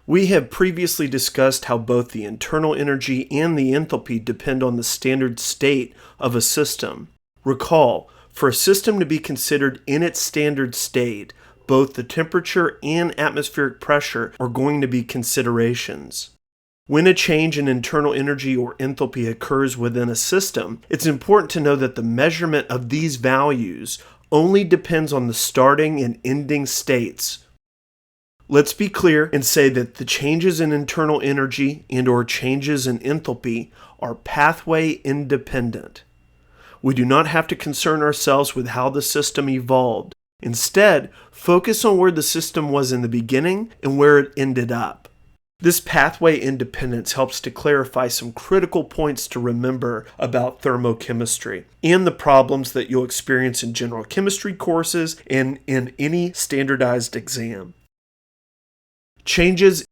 We have previously discussed how both the internal energy and the enthalpy depend on the standard state of a system. Recall, for a system to be considered in its standard state, both the temperature and atmospheric pressure are going to be considerations. When a change in internal energy or enthalpy occurs within a system, it's important to know that the measurement of these values only depends on the starting and ending states. Let's be clear and say that the changes in internal energy and/or changes in enthalpy are pathway independent. We do not have to concern ourselves with how the system evolved. Instead, focus on where the system was in the beginning and where it ended up. This pathway independence helps to clarify some critical points to remember about thermochemistry and the problems that you'll experience in general chemistry courses and in any standardized exam. Changes